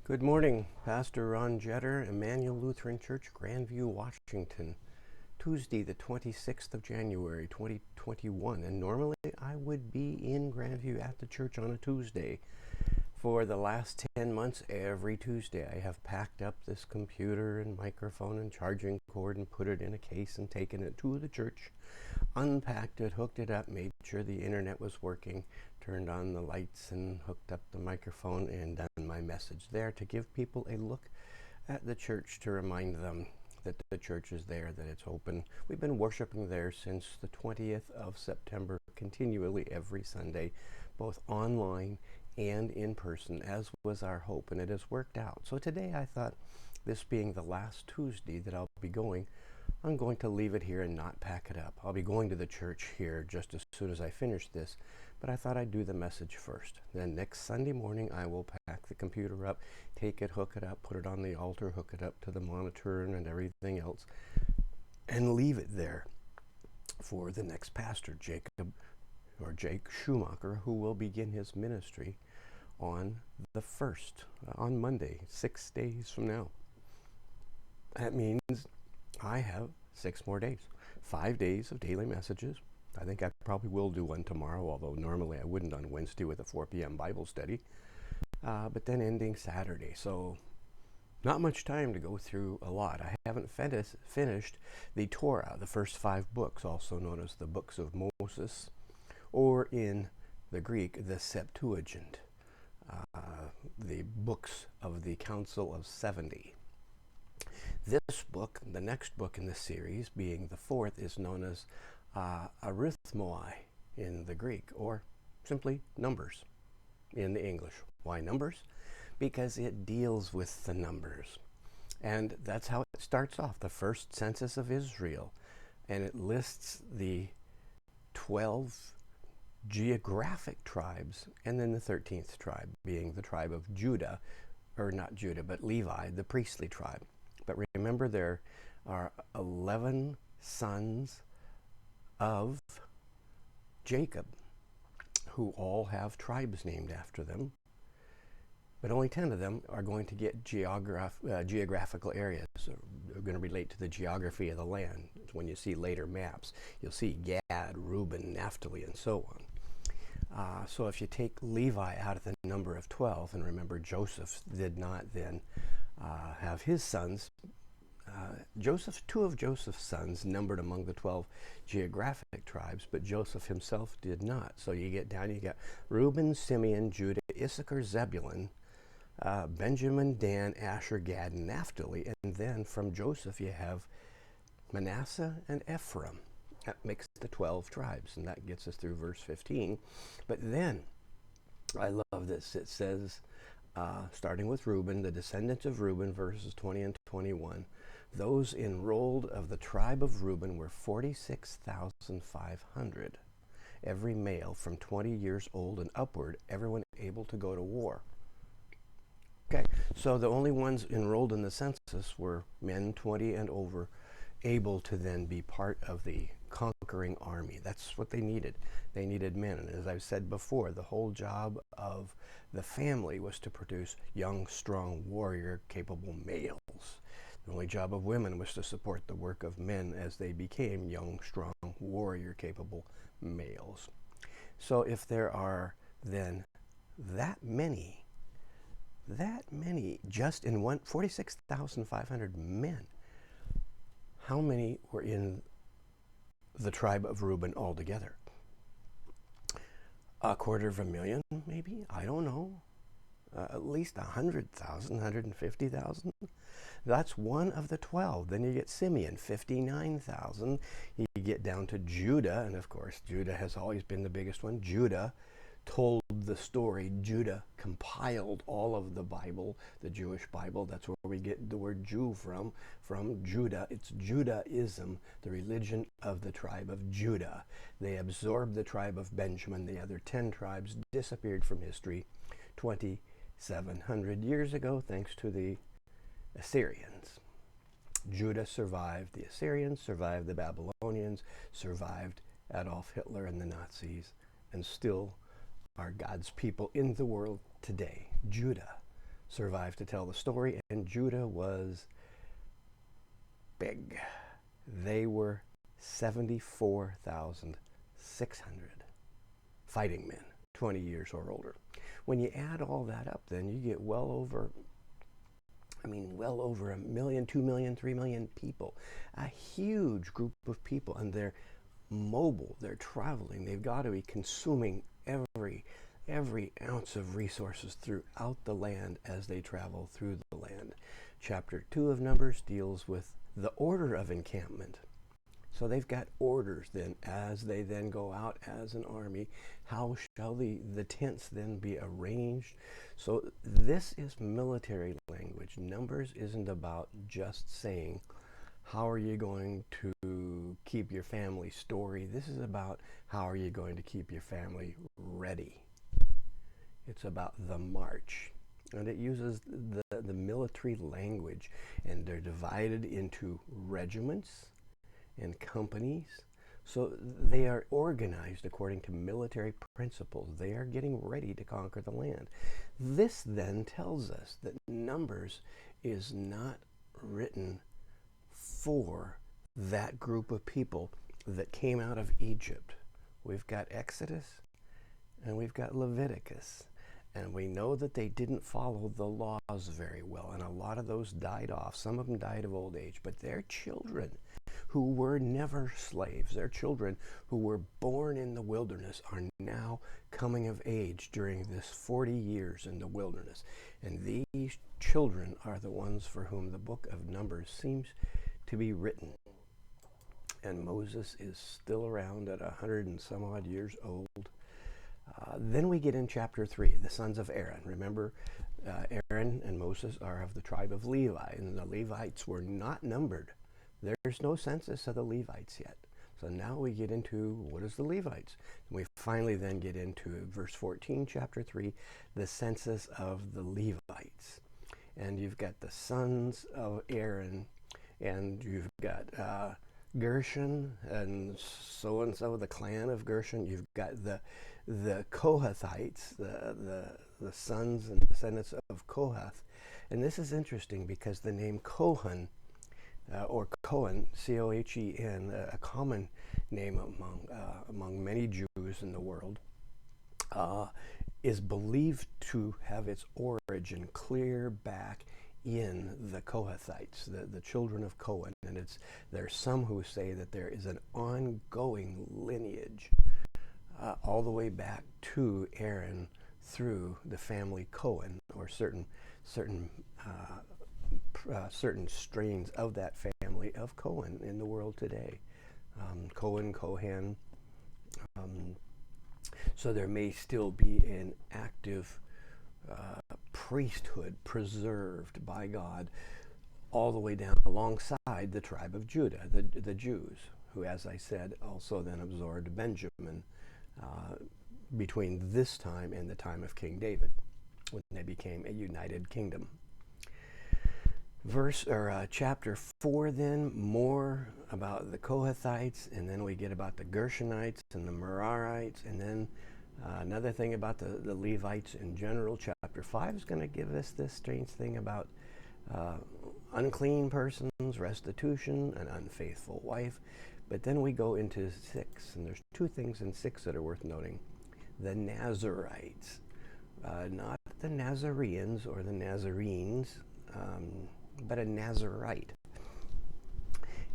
Good morning, Pastor Ron Jetter, Immanuel Lutheran Church, Grandview, Washington. Tuesday, the 26th of January, 2021. And normally I would be in Grandview at the church on a Tuesday. For the last 10 months, every Tuesday, I have packed up this computer and microphone and charging cord and put it in a case and taken it to the church, unpacked it, hooked it up, made sure the internet was working, turned on the lights and hooked up the microphone and done my message there to give people a look at the church, to remind them that the church is there, that it's open. We've been worshiping there since the 20th of September, continually every Sunday, both online and in person, as was our hope, and it has worked out. So today I thought, this being the last Tuesday that I'll be going, I'm going to leave it here and not pack it up. I'll be going to the church here just as soon as I finish this, but I thought I'd do the message first. Then next Sunday morning I will pack the computer up, take it, hook it up, put it on the altar, hook it up to the monitor and everything else, and leave it there for the next pastor, Jake Schumacher, who will begin his ministry on the 1st, on Monday, 6 days from now. That means I have 6 more days, 5 days of daily messages. I think I probably will do one tomorrow, although normally I wouldn't on Wednesday with a 4 p.m. Bible study, but then ending Saturday. So not much time to go through a lot. I haven't finished the Torah, the first 5 books, also known as the books of Moses, or in the Greek, the Septuagint, the books of the Council of 70. This book, the next book in the series, being the 4th, is known as arithmoi in the Greek, or simply numbers in the English. Why numbers? Because it deals with the numbers. And that's how it starts off, the first census of Israel. And it lists the 12 geographic tribes, and then the 13th tribe being the tribe of Judah, or not Judah, but Levi, the priestly tribe. But remember, there are 11 sons of Jacob who all have tribes named after them, but only 10 of them are going to get geographical areas. So they're going to relate to the geography of the land. When you see later maps, you'll see Gad, Reuben, Naphtali, and so on. So if you take Levi out of the number of 12, and remember Joseph did not then have his sons, two of Joseph's sons numbered among the 12 geographic tribes, but Joseph himself did not. So you get down, you got Reuben, Simeon, Judah, Issachar, Zebulun, Benjamin, Dan, Asher, Gad, and Naphtali. And then from Joseph you have Manasseh and Ephraim. That makes the 12 tribes, and that gets us through verse 15. But then, I love this, it says, starting with Reuben, the descendants of Reuben, verses 20 and 21, those enrolled of the tribe of Reuben were 46,500. Every male from 20 years old and upward, everyone able to go to war. Okay, so the only ones enrolled in the census were men 20 and over, able to then be part of the conquering army. That's what they needed. They needed men. And as I've said before, the whole job of the family was to produce young, strong, warrior-capable males. The only job of women was to support the work of men as they became young, strong, warrior-capable males. So if there are then that many, just in 46,500 men, how many were in the tribe of Reuben altogether? 250,000, maybe? I don't know. At least 100,000, 150,000. That's one of the 12. Then you get Simeon, 59,000. You get down to Judah, and of course, Judah has always been the biggest one. Judah told the story. Judah compiled all of the Bible, the Jewish Bible. That's where we get the word Jew from Judah. It's Judaism, the religion of the tribe of Judah. They absorbed the tribe of Benjamin. The other 10 tribes disappeared from history 2,700 years ago, thanks to the Assyrians. Judah survived the Assyrians, survived the Babylonians, survived Adolf Hitler and the Nazis, and still are God's people in the world today. Judah, survived to tell the story, and Judah was big. They were 74,600 fighting men, 20 years or older. When you add all that up, then you get well over a million, 2 million, 3 million people. A huge group of people, and they're mobile, they're traveling, they've got to be consuming every ounce of resources throughout the land as they travel through the land. Chapter 2 of Numbers deals with the order of encampment. So they've got orders then as they then go out as an army. How shall the tents then be arranged? So this is military language. Numbers isn't about just saying, how are you going to keep your family story? This is about how are you going to keep your family ready. It's about the march. And it uses the military language, and they're divided into regiments and companies. So they are organized according to military principles. They are getting ready to conquer the land. This then tells us that Numbers is not written for that group of people that came out of Egypt. We've got Exodus and we've got Leviticus. And we know that they didn't follow the laws very well, and a lot of those died off. Some of them died of old age, but their children who were never slaves, their children who were born in the wilderness, are now coming of age during this 40 years in the wilderness. And these children are the ones for whom the book of Numbers seems to be written. And Moses is still around at 100 and some odd years old. Then we get in chapter 3, the sons of Aaron. Remember, Aaron and Moses are of the tribe of Levi, and the Levites were not numbered. There's no census of the Levites yet. So now we get into what is the Levites. And we finally then get into verse 14, chapter 3, the census of the Levites. And you've got the sons of Aaron, and you've got Gershon, and so, the clan of Gershon. You've got the Kohathites, the sons and descendants of Kohath. And this is interesting because the name Kohen, or Cohen, C-O-H-E-N, a common name among many Jews in the world, is believed to have its origin clear back in the Kohathites, the children of Cohen. And there's some who say that there is an ongoing lineage all the way back to Aaron through the family Cohen, or certain strains of that family of Cohen in the world today. Cohen, Kohan. So there may still be an active priesthood preserved by God all the way down alongside the tribe of Judah, the Jews, who, as I said, also then absorbed Benjamin between this time and the time of King David, when they became a united kingdom. Chapter 4 then, more about the Kohathites, and then we get about the Gershonites and the Merarites, and then another thing about the Levites in general. Chapter 5 is going to give us this strange thing about unclean persons, restitution, an unfaithful wife. But then we go into 6, and there's 2 things in 6 that are worth noting. The Nazarites, not the Nazareans or the Nazarenes, but a Nazarite.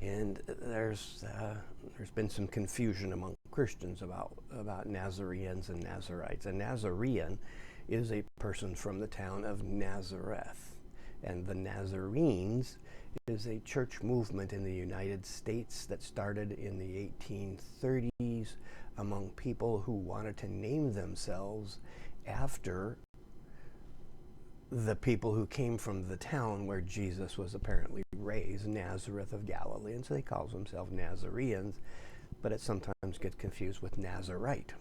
And there's been some confusion among Christians about Nazareans and Nazarites. A Nazarean is a person from the town of Nazareth, and the Nazarenes is a church movement in the United States that started in the 1830s among people who wanted to name themselves after the people who came from the town where Jesus was apparently raised, Nazareth of Galilee, and so they call themselves Nazareans, but it sometimes gets confused with Nazarite.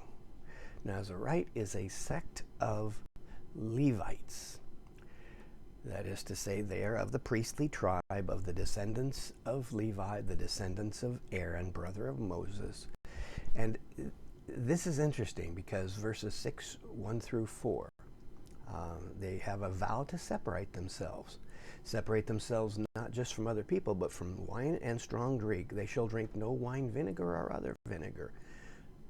Nazarite is a sect of Levites. That is to say, they are of the priestly tribe of the descendants of Levi, the descendants of Aaron, brother of Moses. And this is interesting because verses 6, 1 through 4, They have a vow to separate themselves. Separate themselves not just from other people, but from wine and strong drink. They shall drink no wine vinegar or other vinegar.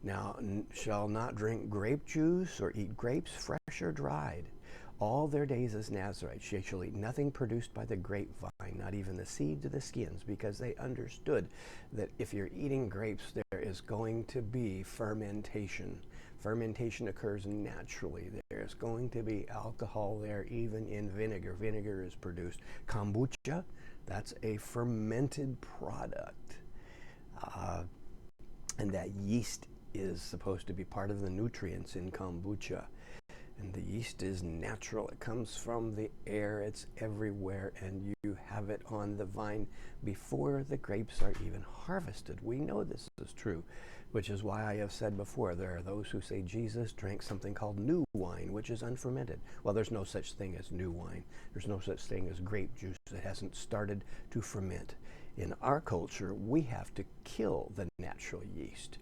Now, shall not drink grape juice or eat grapes fresh or dried. All their days as Nazarites. They shall eat nothing produced by the grapevine, not even the seeds or the skins, because they understood that if you're eating grapes, there is going to be fermentation. Fermentation occurs naturally. There's going to be alcohol there, even in vinegar. Vinegar is produced. Kombucha, that's a fermented product. And that yeast is supposed to be part of the nutrients in kombucha. And the yeast is natural. It comes from the air. It's everywhere. And you have it on the vine before the grapes are even harvested. We know this is true, which is why I have said before, there are those who say Jesus drank something called new wine, which is unfermented. Well, there's no such thing as new wine. There's no such thing as grape juice that hasn't started to ferment. In our culture, we have to kill the natural yeast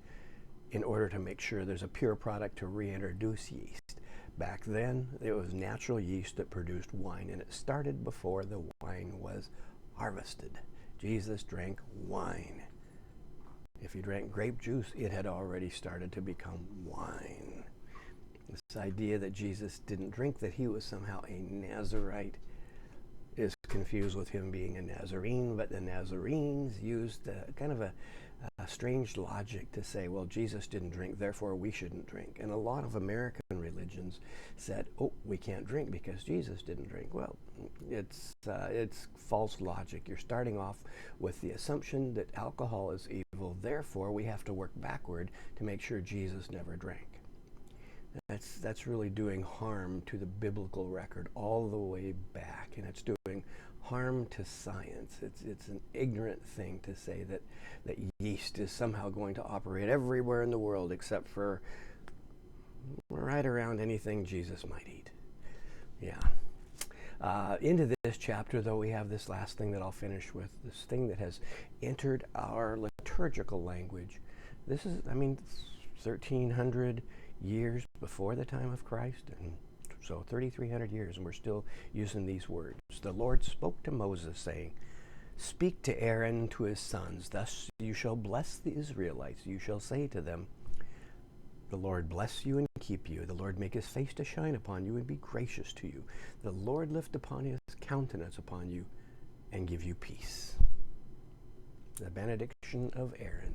in order to make sure there's a pure product to reintroduce yeast. Back then, it was natural yeast that produced wine, and it started before the wine was harvested. Jesus drank wine. If you drank grape juice, it had already started to become wine. This idea that Jesus didn't drink, that he was somehow a Nazarite, is confused with him being a Nazarene, but the Nazarenes used kind of a strange logic to say, well, Jesus didn't drink, therefore we shouldn't drink. And a lot of American religions said, oh, we can't drink because Jesus didn't drink. Well, it's false logic. You're starting off with the assumption that alcohol is evil, therefore we have to work backward to make sure Jesus never drank. That's really doing harm to the biblical record all the way back, and it's doing harm to science. It's an ignorant thing to say that yeast is somehow going to operate everywhere in the world except for right around anything Jesus might eat. Yeah. Into this chapter, though, we have this last thing that I'll finish with, this thing that has entered our liturgical language. This is, 1,300 years before the time of Christ, and so 3,300 years, and we're still using these words. The Lord spoke to Moses, saying, speak to Aaron, to his sons, thus you shall bless the Israelites. You shall say to them, the Lord bless you and keep you. The Lord make his face to shine upon you and be gracious to you. The Lord lift upon his countenance upon you and give you peace. The benediction of Aaron.